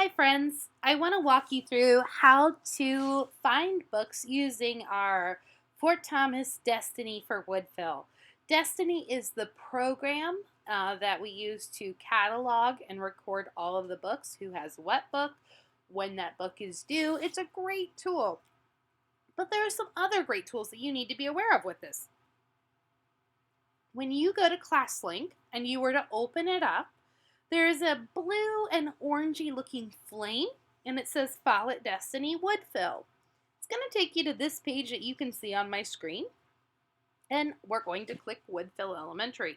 Hi friends, I want to walk you through how to find books using our Fort Thomas Destiny for Woodville. Destiny is the program that we use to catalog and record all of the books, who has what book, when that book is due. It's a great tool. But there are some other great tools that you need to be aware of with this. When you go to ClassLink and you were to open it up, there's a blue and orangey looking flame, and it says Follett Destiny Woodville. It's going to take you to this page that you can see on my screen, and we're going to click Woodville Elementary.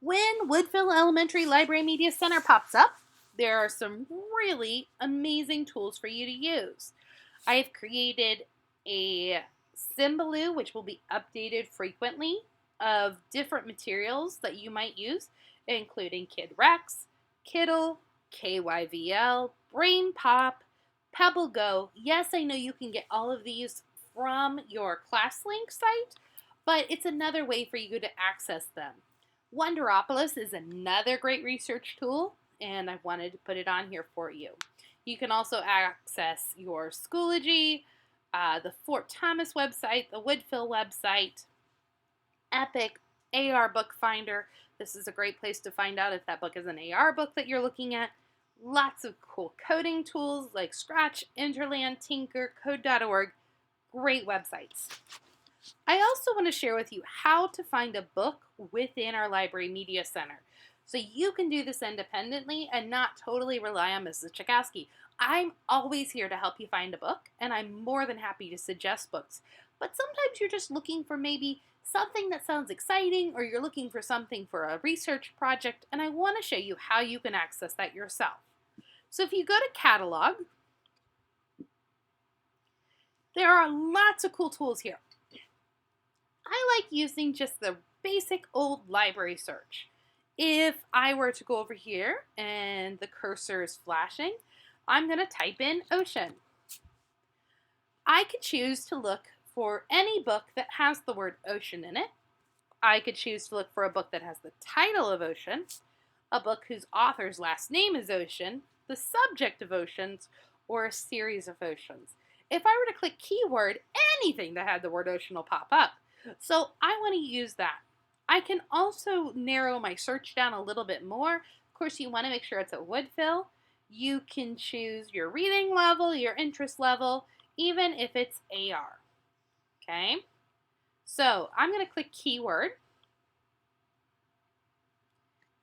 When Woodville Elementary Library Media Center pops up, there are some really amazing tools for you to use. I have created a Symbaloo, which will be updated frequently, of different materials that you might use, including Kid Rex, Kiddle, KYVL, Brain Pop, Pebble Go. Yes, I know you can get all of these from your ClassLink site, but it's another way for you to access them. Wonderopolis is another great research tool, and I wanted to put it on here for you. You can also access your Schoology, the Fort Thomas website, the Woodville website, Epic, AR Book Finder. This is a great place to find out if that book is an AR book that you're looking at. Lots of cool coding tools like Scratch, Interland, Tinker, Code.org. Great websites. I also want to share with you how to find a book within our Library Media Center. So you can do this independently and not totally rely on Mrs. Chakowski. I'm always here to help you find a book, and I'm more than happy to suggest books. But sometimes you're just looking for maybe something that sounds exciting, or you're looking for something for a research project, and I want to show you how you can access that yourself. So if you go to Catalog, there are lots of cool tools here. I like using just the basic old library search. If I were to go over here and the cursor is flashing, I'm going to type in ocean. I could choose to look for any book that has the word ocean in it. I could choose to look for a book that has the title of ocean, a book whose author's last name is ocean, the subject of oceans, or a series of oceans. If I were to click keyword, anything that had the word ocean will pop up. So I want to use that. I can also narrow my search down a little bit more. Of course, you want to make sure it's a Woodville. You can choose your reading level, your interest level, even if it's AR. Okay, so I'm going to click keyword,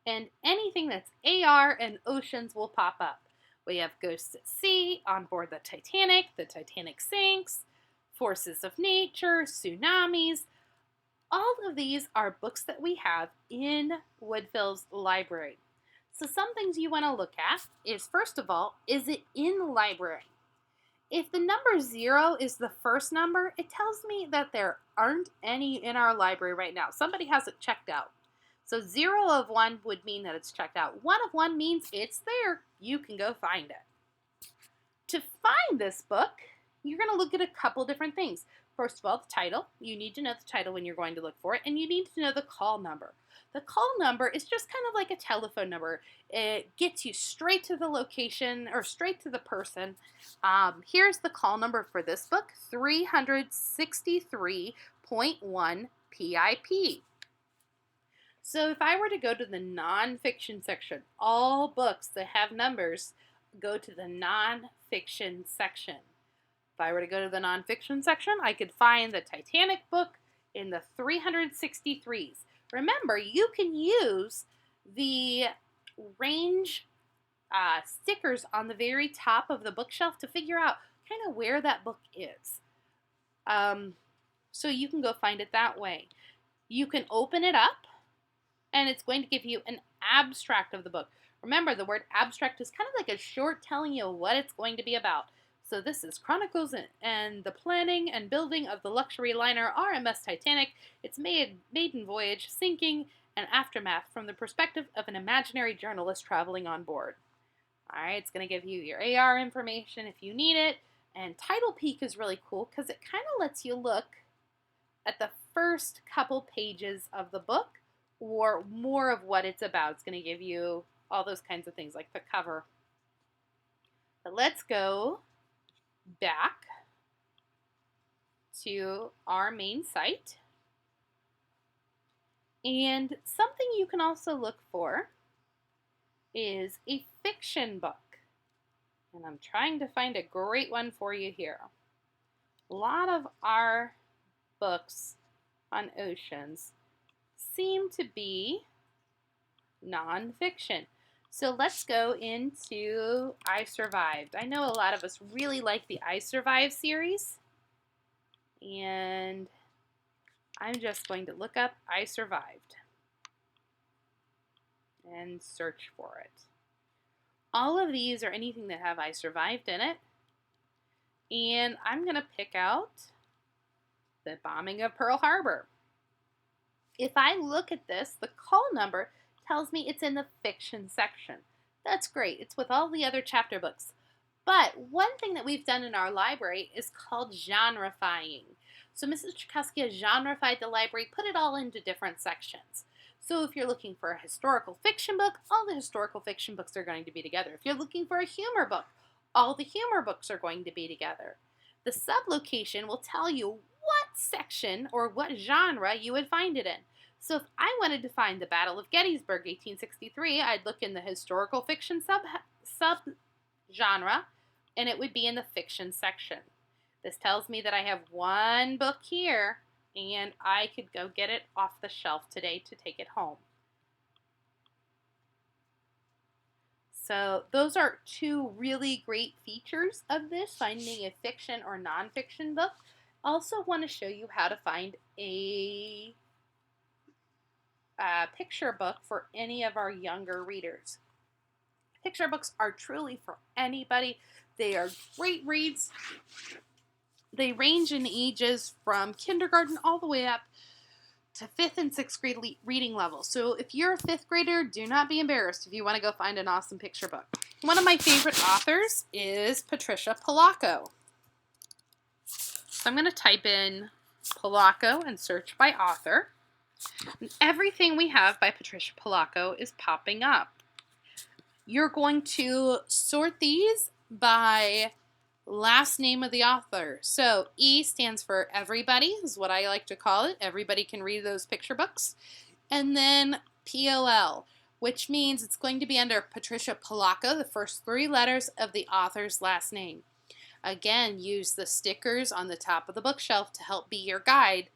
and anything that's AR and oceans will pop up. We have Ghosts at Sea, On Board the Titanic Sinks, Forces of Nature, Tsunamis. All of these are books that we have in Woodville's library. So some things you want to look at is, first of all, is it in the library? If the number 0 is the first number, it tells me that there aren't any in our library right now. Somebody has it checked out. So 0 of 1 would mean that it's checked out. 1 of 1 means it's there. You can go find it. To find this book, you're going to look at a couple different things. First of all, the title. You need to know the title when you're going to look for it, and you need to know the call number. The call number is just kind of like a telephone number. It gets you straight to the location or straight to the person. Here's the call number for this book, 363.1 PIP. So if I were to go to the nonfiction section, all books that have numbers go to the nonfiction section. If I were to go to the nonfiction section, I could find the Titanic book in the 363s. Remember, you can use the range stickers on the very top of the bookshelf to figure out kind of where that book is. So you can go find it that way. You can open it up, and it's going to give you an abstract of the book. Remember, the word abstract is kind of like a short telling you what it's going to be about. So this is Chronicles and the planning and building of the luxury liner RMS Titanic, its maiden voyage, sinking, and aftermath from the perspective of an imaginary journalist traveling on board. All right, it's going to give you your AR information if you need it. And Title Peek is really cool because it kind of lets you look at the first couple pages of the book or more of what it's about. It's going to give you all those kinds of things like the cover. But let's go back to our main site. And something you can also look for is a fiction book. And I'm trying to find a great one for you here. A lot of our books on oceans seem to be nonfiction. So let's go into I Survived. I know a lot of us really like the I Survived series. And I'm just going to look up I Survived and search for it. All of these are anything that have I Survived in it. And I'm going to pick out the bombing of Pearl Harbor. If I look at this, the call number tells me it's in the fiction section. That's great. It's with all the other chapter books. But one thing that we've done in our library is called genrefying. So Mrs. Tchaikovsky has genrefied the library, put it all into different sections. So if you're looking for a historical fiction book, all the historical fiction books are going to be together. If you're looking for a humor book, all the humor books are going to be together. The sublocation will tell you what section or what genre you would find it in. So if I wanted to find the Battle of Gettysburg, 1863, I'd look in the historical fiction sub-genre, and it would be in the fiction section. This tells me that I have one book here, and I could go get it off the shelf today to take it home. So those are two really great features of this, finding a fiction or nonfiction book. Also want to show you how to find a picture book for any of our younger readers. Picture books are truly for anybody. They are great reads. They range in ages from kindergarten all the way up to 5th and 6th grade reading level. So if you're a 5th grader, do not be embarrassed if you want to go find an awesome picture book. One of my favorite authors is Patricia Polacco. So I'm going to type in Polacco and search by author. And everything we have by Patricia Polacco is popping up. You're going to sort these by last name of the author. So E stands for everybody, is what I like to call it. Everybody can read those picture books. And then POL, which means it's going to be under Patricia Polacco, the first 3 letters of the author's last name. Again, use the stickers on the top of the bookshelf to help be your guide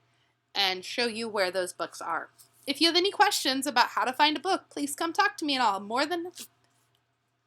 and show you where those books are. If you have any questions about how to find a book, please come talk to me and I'll more than